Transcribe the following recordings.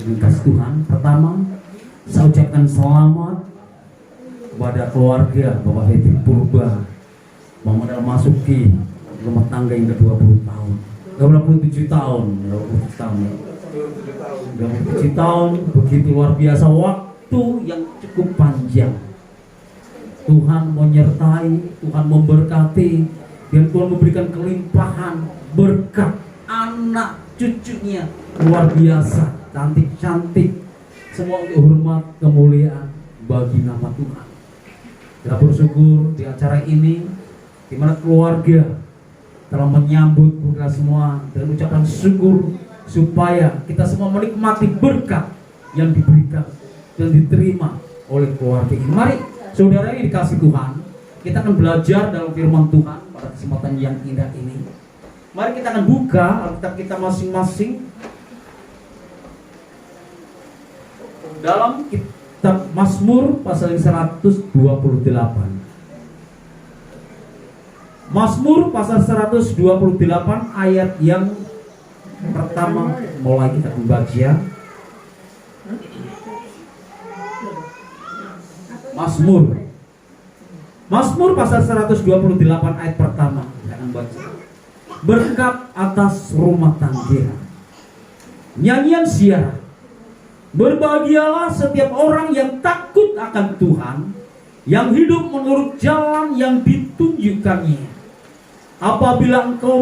Dengan kasih Tuhan, pertama saya ucapkan selamat kepada keluarga Bapak Hetri Purba Muhammad Masuki, rumah tangga yang ke-20 tahun, 27 tahun, 27 tahun, begitu luar biasa, waktu yang cukup panjang. Tuhan menyertai, Tuhan memberkati, dan Tuhan memberikan kelimpahan berkat anak cucunya luar biasa, cantik-cantik, semua untuk hormat kemuliaan bagi nama Tuhan. Kita bersyukur di acara ini, di mana keluarga telah menyambut kita semua dan ucapan syukur supaya kita semua menikmati berkat yang diberikan dan diterima oleh keluarga ini. Mari saudara ini dikasih Tuhan, kita akan belajar dalam firman Tuhan pada kesempatan yang indah ini. Mari kita akan buka Alkitab kita masing-masing dalam kitab Mazmur pasal 128. Mazmur pasal 128 ayat yang pertama mulai kita membaca. Mazmur pasal 128 ayat pertama kita akan baca. Berkat atas rumah tangga, nyanyian siara. Berbahagialah setiap orang yang takut akan Tuhan, yang hidup menurut jalan yang ditunjukkannya. Apabila engkau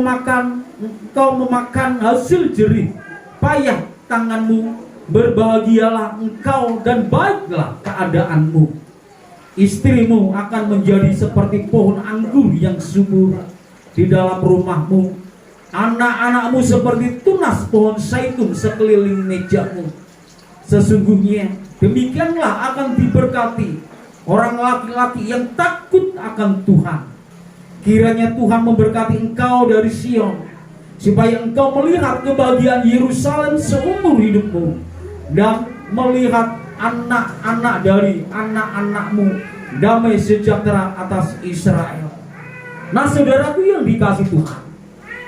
memakan hasil jerih payah tanganmu, berbahagialah engkau dan baiklah keadaanmu. Istrimu akan menjadi seperti pohon anggur yang subur di dalam rumahmu. Anak-anakmu seperti tunas pohon zaitun sekeliling mejamu. Sesungguhnya demikianlah akan diberkati orang laki-laki yang takut akan Tuhan. Kiranya Tuhan memberkati engkau dari Sion, supaya engkau melihat kebahagiaan Yerusalem seumur hidupmu, dan melihat anak-anak dari anak-anakmu, damai sejahtera atas Israel. Nah saudaraku yang dikasih Tuhan,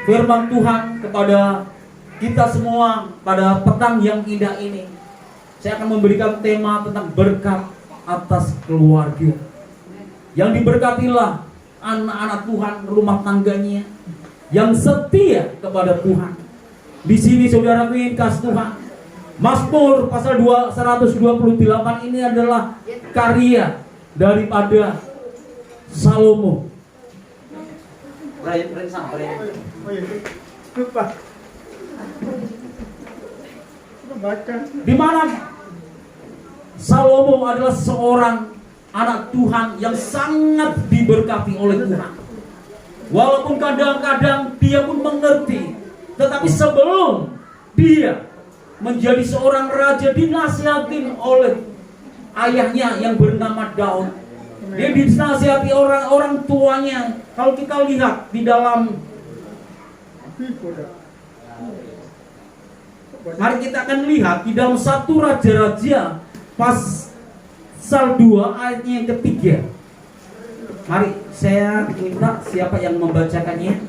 firman Tuhan kepada kita semua pada petang yang indah ini, saya akan memberikan tema tentang berkat atas keluarga. Yang diberkatilah anak-anak Tuhan, rumah tangganya yang setia kepada Tuhan. Di sini saudara ingin kasih Tuhan, Mazmur pasal 128 ini adalah karya daripada Salomo. Di mana Salomo adalah seorang anak Tuhan yang sangat diberkati oleh Tuhan. Walaupun kadang-kadang dia pun mengerti, tetapi sebelum dia menjadi seorang raja, dinasihatin oleh ayahnya yang bernama Daud. Dia dinasihati orang-orang tuanya. Kalau kita lihat di dalam, mari kita akan lihat di dalam 1 Raja-Raja pasal 2 ayatnya yang ketiga. Mari saya minta siapa yang membacakannya.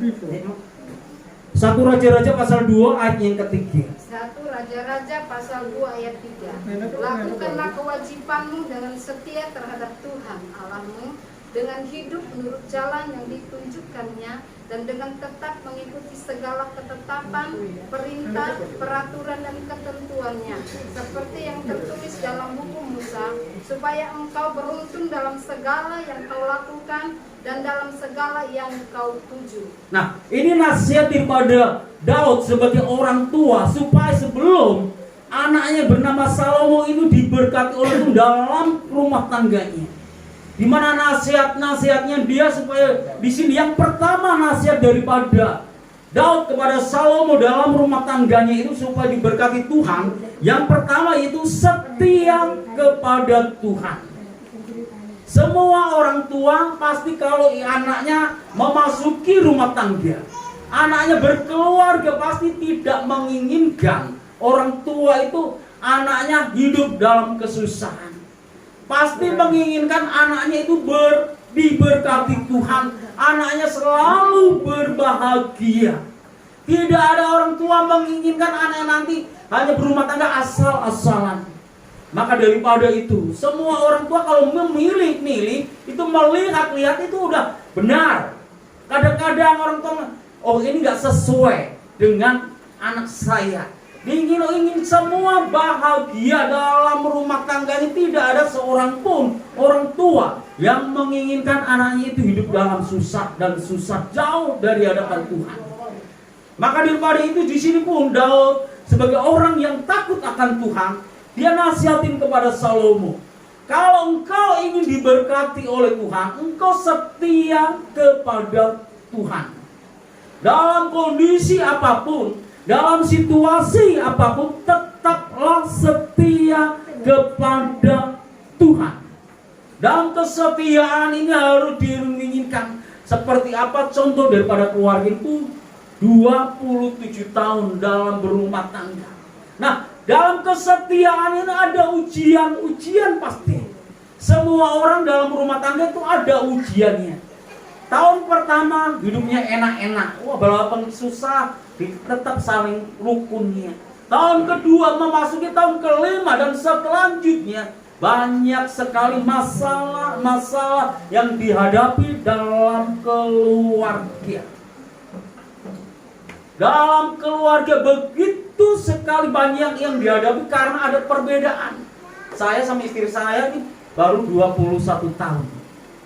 1 Raja-Raja pasal 2 ayat yang ketiga. 1 Raja-Raja pasal 2 ayat 3. Lakukanlah kewajibanmu dengan setia terhadap Tuhan Allahmu, dengan hidup menurut jalan yang ditunjukkannya, dan dengan tetap mengikuti segala ketetapan, perintah, peraturan dan ketentuannya, seperti yang tertulis dalam buku Musa, supaya engkau beruntung dalam segala yang kau lakukan dan dalam segala yang kau tuju. Nah, ini nasihat daripada Daud sebagai orang tua, supaya sebelum anaknya bernama Salomo itu diberkati oleh Tuhan dalam rumah tangganya. Di mana nasihatnya dia, supaya di sini yang pertama nasihat daripada Daud kepada Salomo dalam rumah tangganya itu supaya diberkati Tuhan. Yang pertama itu setia kepada Tuhan. Semua orang tua pasti kalau anaknya memasuki rumah tangga, anaknya berkeluarga, pasti tidak menginginkan orang tua itu anaknya hidup dalam kesusahan. Pasti menginginkan anaknya itu diberkati Tuhan, anaknya selalu berbahagia. Tidak ada orang tua menginginkan anaknya nanti hanya berumah tangga asal-asalan. Maka daripada itu, semua orang tua kalau memilih itu melihat-lihat itu udah benar. Kadang-kadang orang tua, oh ini gak sesuai dengan anak saya. Ingin semua bahagia dalam rumah tangganya. Tidak ada seorang pun orang tua yang menginginkan anaknya itu hidup dalam susah dan susah jauh dari hadapan Tuhan. Maka daripada itu di sini pun Daud sebagai orang yang takut akan Tuhan, dia nasihatin kepada Salomo, kalau engkau ingin diberkati oleh Tuhan, engkau setia kepada Tuhan. Dalam kondisi apapun, dalam situasi apapun, tetaplah setia kepada Tuhan. Dan kesetiaan ini harus diinginkan. Seperti apa contoh daripada keluarga itu 27 tahun dalam berumah tangga. Nah, dalam kesetiaan ini ada ujian pasti. Semua orang dalam rumah tangga itu ada ujiannya. Tahun pertama hidupnya enak-enak. Wah, walaupun susah, tetap saling rukunnya. Tahun kedua memasuki tahun kelima dan selanjutnya, banyak sekali masalah-masalah yang dihadapi dalam keluarga. Dalam keluarga begitu sekali banyak yang dihadapi karena ada perbedaan. Saya sama istri saya ini baru 21 tahun.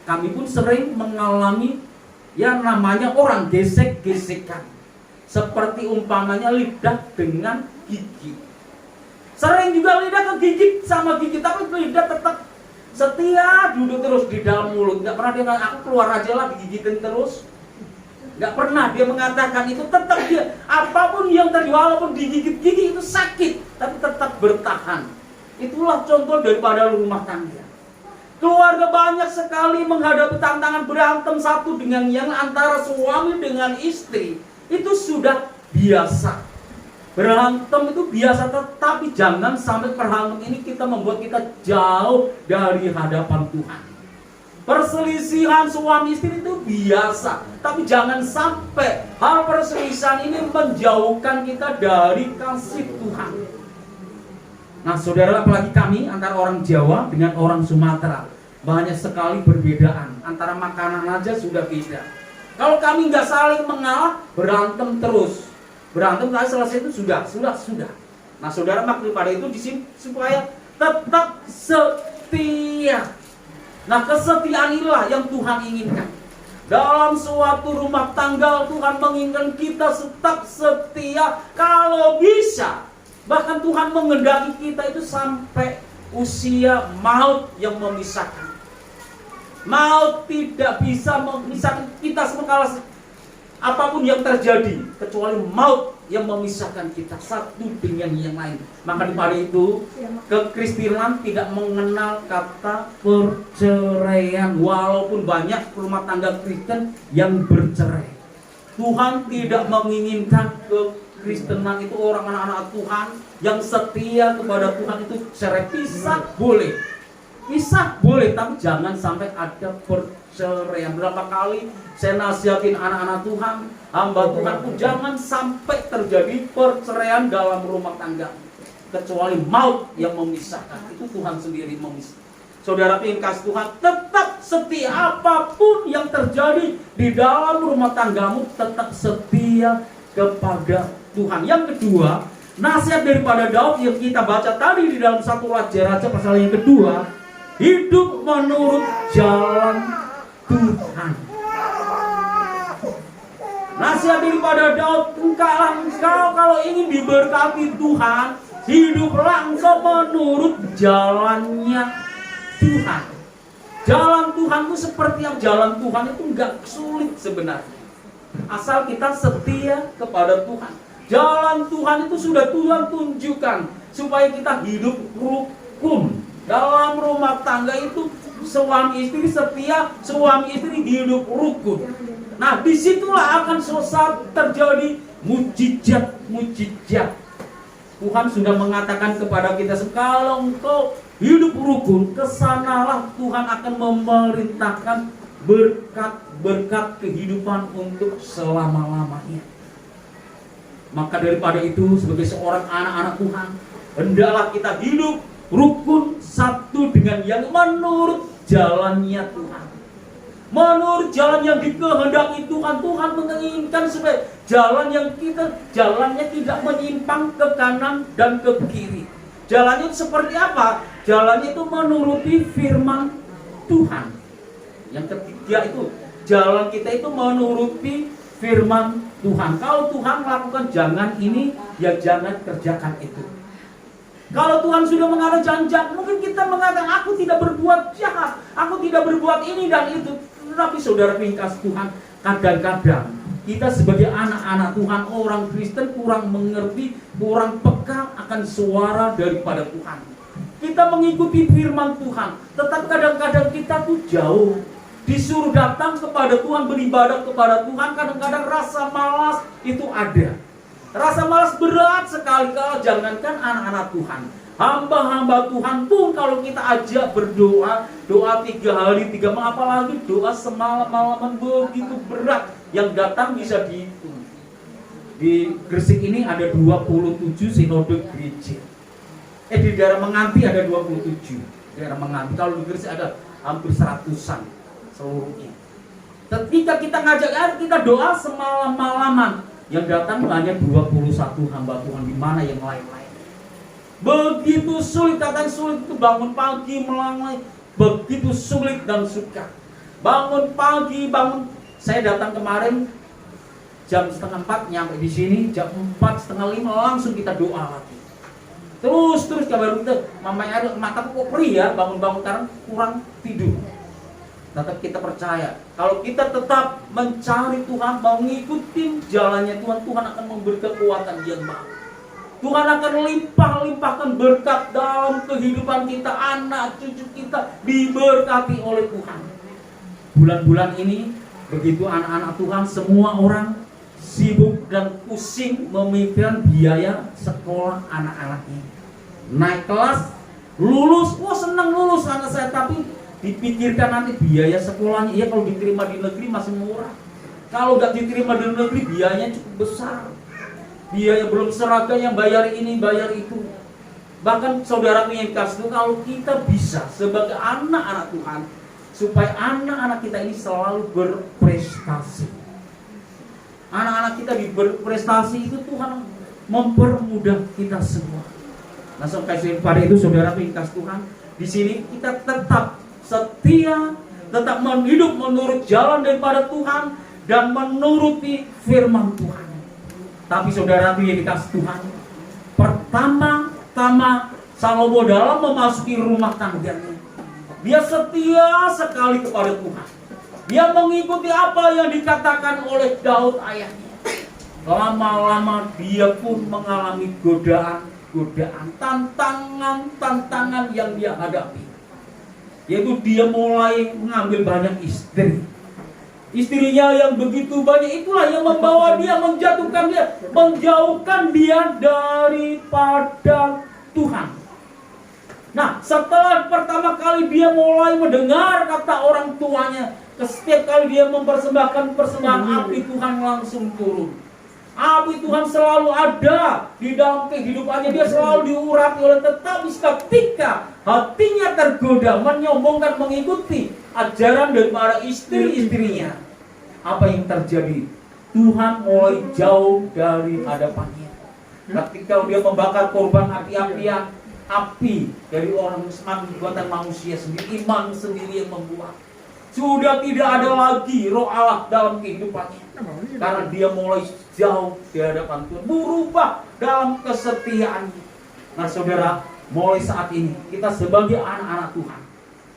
Kami pun sering mengalami yang namanya orang gesek-gesekan. Seperti umpamanya lidah dengan gigi. Sering juga lidah kegigit sama gigi, tapi lidah tetap setia duduk terus di dalam mulut. Gak pernah dia ngomong, aku keluar aja lah, digigitin terus. Gak pernah dia mengatakan itu, tetap dia apapun yang terjadi, walaupun digigit gigi itu sakit, tapi tetap bertahan. Itulah contoh daripada rumah tangga. Keluarga banyak sekali menghadapi tantangan berantem satu dengan yang antara suami dengan istri. Itu sudah biasa. Berantem itu biasa, tetapi jangan sampai berantem ini kita membuat kita jauh dari hadapan Tuhan. Perselisihan suami istri itu biasa, tapi jangan sampai hal perselisihan ini menjauhkan kita dari kasih Tuhan. Nah, saudara, apalagi kami antara orang Jawa dengan orang Sumatera, banyak sekali perbedaan. Antara makanan aja sudah beda. Kalau kami nggak saling mengalah, berantem terus. Berantem kali selesai itu sudah. Nah, saudara, maksud pada itu di sini supaya tetap setia. Nah, kesetiaan inilah yang Tuhan inginkan. Dalam suatu rumah tangga, Tuhan menginginkan kita tetap setia. Kalau bisa, bahkan Tuhan mengendaki kita itu sampai usia maut yang memisahkan. Maut tidak bisa memisahkan kita semua kalau apapun yang terjadi, kecuali maut yang memisahkan kita satu dengan yang lain. Maka daripada itu, kekristenan tidak mengenal kata perceraian. Walaupun banyak rumah tangga Kristen yang bercerai, Tuhan tidak menginginkan kekristenan itu orang anak-anak Tuhan yang setia kepada Tuhan itu cerai. Pisah boleh, tapi jangan sampai ada perceraian. Berapa kali saya nasihatin anak-anak Tuhan, hamba Tuhan pun jangan sampai terjadi perceraian dalam rumah tangga, kecuali maut yang memisahkan. Itu Tuhan sendiri memisahkan. Saudara ingin kasih Tuhan, tetap setia apapun yang terjadi di dalam rumah tanggamu, tetap setia kepada Tuhan. Yang kedua, nasihat daripada Daud yang kita baca tadi di dalam 1 Raja-Raja pasal yang kedua, hidup menurut jalan Tuhan. Nasihat daripada Daud, engkau kalau ingin diberkati Tuhan, hiduplah engkau menurut jalannya Tuhan. Jalan Tuhan itu seperti yang jalan Tuhan itu enggak sulit sebenarnya, asal kita setia kepada Tuhan. Jalan Tuhan itu sudah Tuhan tunjukkan supaya kita hidup rukun. Dalam rumah tangga itu suami istri setia, suami istri hidup rukun. Nah, disitulah akan selesai terjadi mujizat. Tuhan sudah mengatakan kepada kita, kalau engkau hidup rukun, kesanalah Tuhan akan memerintahkan berkat-berkat kehidupan untuk selama-lamanya. Maka daripada itu, sebagai seorang anak-anak Tuhan, hendaklah kita hidup rukun satu dengan yang menurut jalannya Tuhan. Menurut jalan yang dikehendaki Tuhan. Tuhan menginginkan supaya jalan yang jalannya tidak menyimpang ke kanan dan ke kiri. Jalannya itu seperti apa? Jalannya itu menuruti firman Tuhan. Yang ketiga itu, jalan kita itu menuruti firman Tuhan. Kalau Tuhan melakukan jangan ini, ya jangan kerjakan itu. Kalau Tuhan sudah mengatakan jangan, mungkin kita mengatakan aku tidak berbuat jahat, aku tidak berbuat ini dan itu. Tetapi saudara ringkas Tuhan, kadang-kadang kita sebagai anak-anak Tuhan, orang Kristen kurang mengerti, kurang peka akan suara daripada Tuhan. Kita mengikuti firman Tuhan, tetapi kadang-kadang kita tuh jauh. Disuruh datang kepada Tuhan, beribadah kepada Tuhan, kadang-kadang rasa malas itu ada. Rasa malas berat sekali, kalau jangankan anak-anak Tuhan, hamba-hamba Tuhan pun kalau kita ajak berdoa, doa 3 hari 3 malam, apalagi doa semalam-malaman begitu berat, yang datang bisa dihitung. Di Gresik ini ada 27 sinode gereja. Di daerah Menganti ada 27. Daerah Menganti, kalau di Gresik ada hampir 100-an seluruhnya. Ketika kita ngajak, kita doa semalam-malaman, yang datang hanya 21 hamba Tuhan, di mana yang lain-lain. Begitu sulit, katanya sulit itu bangun pagi melalui, begitu sulit dan sukar. Bangun pagi, saya datang kemarin jam 3:30 nyampe di sini, jam 4:30 langsung kita doa lagi. Terus kabar kita, mamanya mataku kok perih ya, bangun-bangun karena kurang tidur. Tetap kita percaya, kalau kita tetap mencari Tuhan, mau ngikutin jalannya Tuhan, Tuhan akan memberi kekuatan yang baru. Tuhan akan limpahkan berkat dalam kehidupan kita, anak cucu kita diberkati oleh Tuhan. Bulan-bulan ini, begitu anak-anak Tuhan, semua orang sibuk dan pusing memikirkan biaya sekolah anak-anaknya. Naik kelas, lulus, senang lulus anak saya, tapi dipikirkan nanti biaya sekolahnya. Iya, kalau diterima di negeri masih murah, kalau nggak diterima di negeri biayanya cukup besar. Biaya belum seragam, yang bayar ini bayar itu. Bahkan saudara yang kasih, kalau kita bisa sebagai anak-anak Tuhan, supaya anak-anak kita ini selalu berprestasi. Anak-anak kita berprestasi itu Tuhan mempermudah kita semua. Nah, sampai pada itu saudara ringkas Tuhan, di sini kita tetap setia, tetap hidup menurut jalan daripada Tuhan dan menuruti firman Tuhan. Tapi saudara yang dikasih Tuhan, pertama-tama Salomo dalam memasuki rumah tangganya, dia setia sekali kepada Tuhan. Dia mengikuti apa yang dikatakan oleh Daud ayahnya. Lama-lama dia pun mengalami godaan, tantangan yang dia hadapi. Yaitu dia mulai mengambil banyak istri. Istrinya yang begitu banyak, itulah yang membawa dia, menjauhkan dia daripada Tuhan. Nah, setelah pertama kali dia mulai mendengar kata orang tuanya, setiap kali dia mempersembahkan persembahan, api Tuhan langsung turun. Api Tuhan selalu ada di dalam kehidupannya, dia selalu diurapi oleh. Tetapi ketika hatinya tergoda, menyombongkan, mengikuti ajaran daripada istri-istrinya, apa yang terjadi? Tuhan mulai jauh dari hadapannya. Ketika dia membakar korban api-apian, api dari orang buatan manusia sendiri, iman sendiri yang membuat. Sudah tidak ada lagi roh Allah dalam kehidupannya. Karena dia mulai jauh di hadapan Tuhan, berubah dalam kesetiaannya. Nah saudara, mulai saat ini kita sebagai anak-anak Tuhan,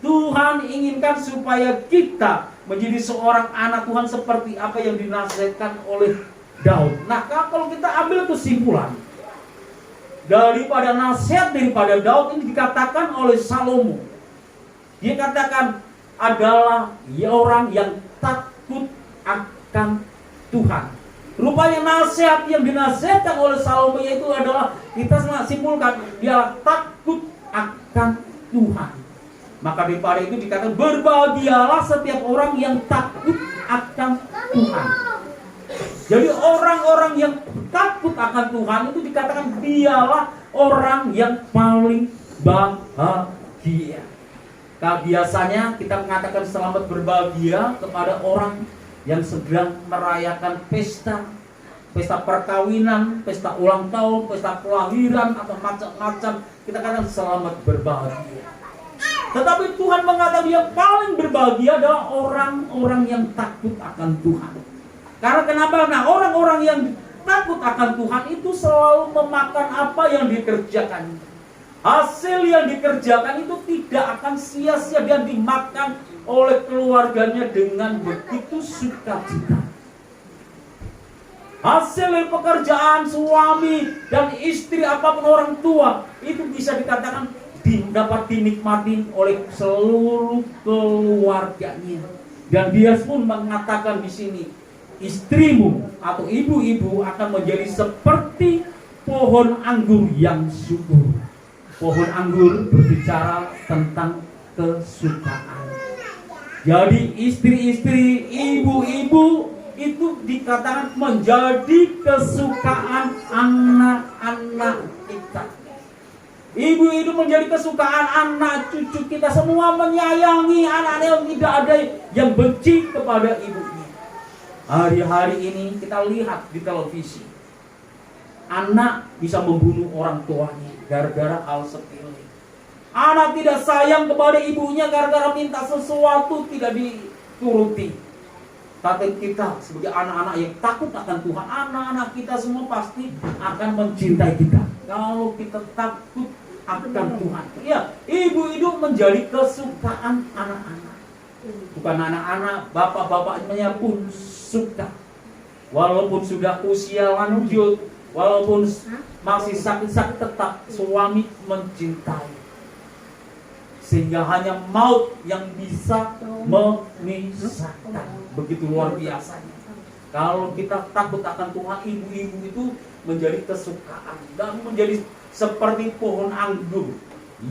Tuhan inginkan supaya kita menjadi seorang anak Tuhan seperti apa yang dinasihatkan oleh Daud. Nah kalau kita ambil kesimpulan daripada nasihat daripada Daud ini, dikatakan oleh Salomo, dia katakan adalah orang yang takut akan Tuhan. Rupanya nasihat yang dinasihatkan oleh Salomo itu adalah, kita simpulkan, dia takut akan Tuhan. Maka daripada itu dikatakan, berbahagialah setiap orang yang takut akan Tuhan. Jadi orang-orang yang takut akan Tuhan itu dikatakan dialah orang yang paling bahagia. Biasanya kita mengatakan selamat berbahagia kepada orang yang sedang merayakan pesta perkawinan, pesta ulang tahun, pesta kelahiran, atau macam-macam. Kita katakan selamat berbahagia. Tetapi Tuhan mengatakan yang paling berbahagia adalah orang-orang yang takut akan Tuhan. Karena kenapa? Nah, orang-orang yang takut akan Tuhan itu selalu memakan apa yang dikerjakan. Hasil yang dikerjakan itu tidak akan sia-sia dan dimakan oleh keluarganya dengan begitu sukacita. Hasil dari pekerjaan suami dan istri apapun orang tua itu bisa dikatakan dapat dinikmati oleh seluruh keluarganya. Dan dia pun mengatakan di sini, istrimu atau ibu-ibu akan menjadi seperti pohon anggur yang subur. Pohon anggur berbicara tentang kesukaan. Jadi istri-istri, ibu-ibu itu dikatakan menjadi kesukaan anak-anak kita. Ibu itu menjadi kesukaan anak cucu kita. Semua menyayangi anak-anak, yang tidak ada yang benci kepada ibunya. Hari-hari ini kita lihat di televisi, anak bisa membunuh orang tuanya gara-gara hal sepele. Anak tidak sayang kepada ibunya gara-gara minta sesuatu tidak dituruti. Tapi kita sebagai anak-anak yang takut akan Tuhan, anak-anak kita semua pasti akan mencintai kita. Kalau kita takut akan Tuhan, ya, ibu itu menjadi kesukaan anak-anak. Bukan anak-anak, bapak-bapaknya pun suka. Walaupun sudah usia lanjut, walaupun masih sakit-sakit, tetap suami mencintai. Sehingga hanya maut yang bisa memisahkan. Begitu luar biasanya. Kalau kita takut akan Tuhan, ibu-ibu itu menjadi kesukaan dan menjadi seperti pohon anggur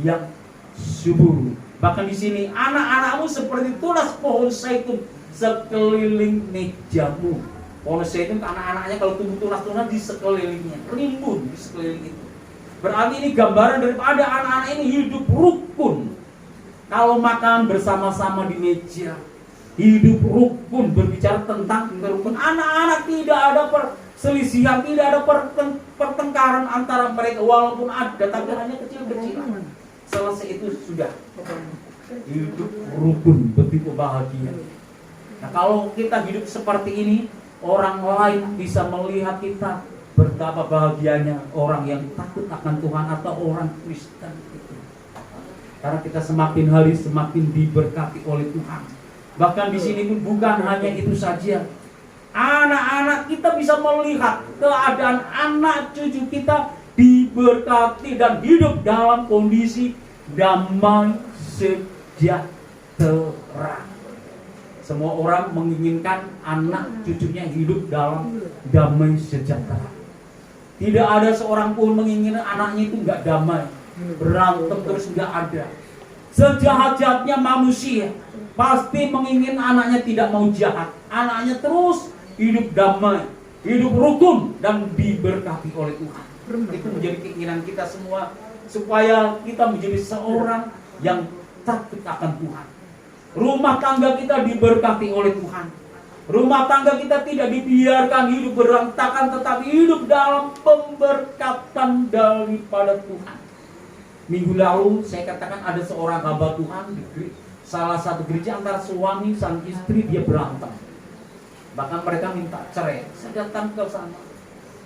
yang subur. Bahkan di sini, anak-anakmu seperti tunas pohon zaitun sekeliling mejamu. Pohon zaitun anak-anaknya kalau tumbuh tunas-tunas di sekelilingnya, rimbun di sekeliling itu. Berarti ini gambaran daripada anak-anak ini hidup rukun. Kalau makan bersama-sama di meja, hidup rukun, berbicara tentang kerukunan. Anak-anak tidak ada perselisihan, tidak ada pertengkaran antara mereka. Walaupun ada, tapi hanya kecil-kecilan. Selesai itu sudah. Hidup rukun, begitu bahagia. Nah, kalau kita hidup seperti ini, orang lain bisa melihat kita betapa bahagianya orang yang takut akan Tuhan atau orang Kristen itu. Karena kita semakin hari semakin diberkati oleh Tuhan. Bahkan di sini pun bukan hanya itu saja. Anak-anak kita bisa melihat keadaan anak cucu kita diberkati dan hidup dalam kondisi damai sejahtera. Semua orang menginginkan anak cucunya hidup dalam damai sejahtera. Tidak ada seorang pun menginginkan anaknya itu nggak damai, berantem terus nggak ada. Sejahat-jahatnya manusia pasti menginginkan anaknya tidak mau jahat, anaknya terus hidup damai, hidup rukun dan diberkati oleh Tuhan. Itu menjadi keinginan kita semua, supaya kita menjadi seorang yang takut akan Tuhan. Rumah tangga kita diberkati oleh Tuhan. Rumah tangga kita tidak dibiarkan hidup berantakan, tetapi hidup dalam pemberkatan daripada Tuhan. Minggu lalu saya katakan ada seorang hamba Tuhan di salah satu gereja, antara suami sang istri dia berantem. Bahkan mereka minta cerai. Saya datang ke sana,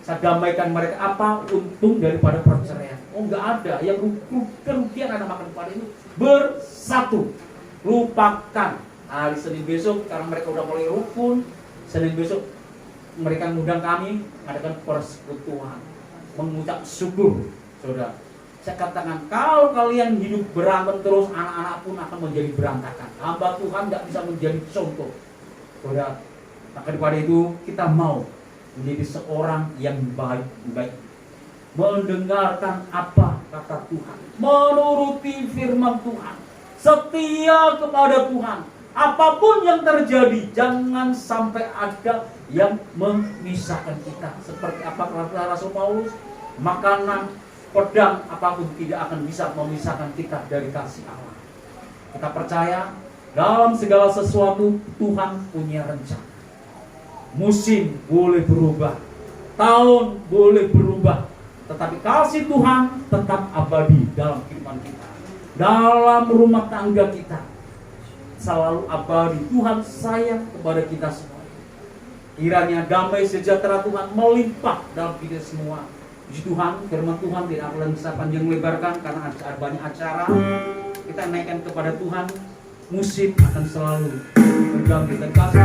saya damaikan mereka. Apa untung daripada perceraian? Oh, enggak ada. Yang kerugian ada makan pada itu bersatu. Lupakan. Hari Senin besok, karena mereka udah mulai rukun, Senin besok mereka mengundang kami adakan persekutuan, mengucap syukur. Saudara, saya katakan, kalau kalian hidup berantem terus, anak-anak pun akan menjadi berantakan. Hamba Tuhan tidak bisa menjadi contoh. Saudara, maka daripada itu kita mau menjadi seorang yang baik-baik, mendengarkan apa kata Tuhan, menuruti firman Tuhan, setia kepada Tuhan, Apapun yang terjadi, jangan sampai ada yang memisahkan kita. Seperti apa kata Rasul Paulus, makanan, pedang, apapun tidak akan bisa memisahkan kita dari kasih Allah. Kita percaya dalam segala sesuatu Tuhan punya rencana. Musim boleh berubah, tahun boleh berubah, tetapi kasih Tuhan tetap abadi dalam kehidupan kita. Dalam rumah tangga kita selalu abadi. Tuhan sayang kepada kita semua. Kiranya damai sejahtera Tuhan melimpah dalam kita semua. Puji Tuhan, firman Tuhan tidak akan bisa panjang lebarkan karena ada banyak acara. Kita naikkan kepada Tuhan. Musim akan selalu berganti dan kasih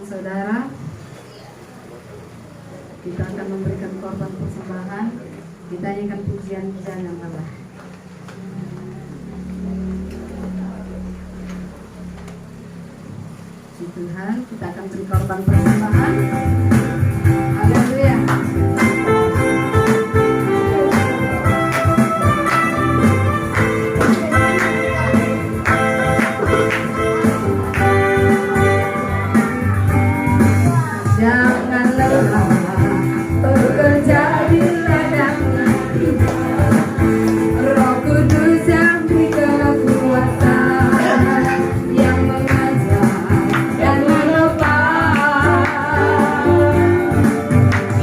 saudara, kita akan memberikan korban persembahan, ditanyakan pujian-pujian yang Allah. Puji Tuhan, kita akan beri korban persembahan. Haleluya.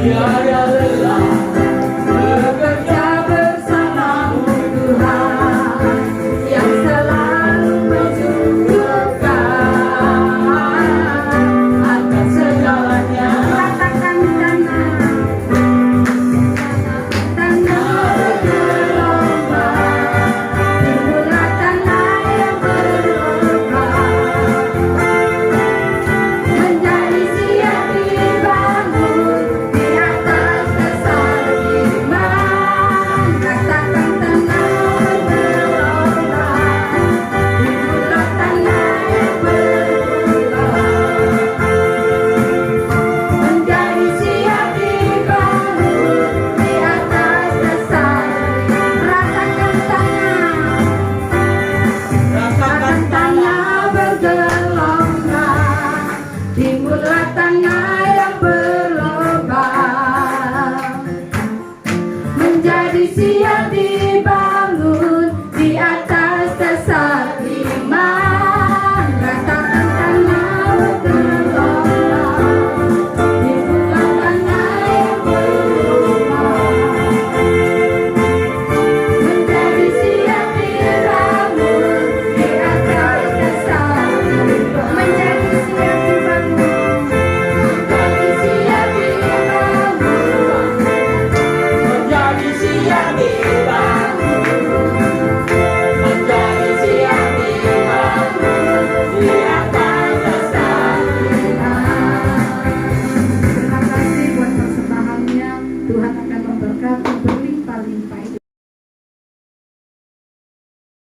tiada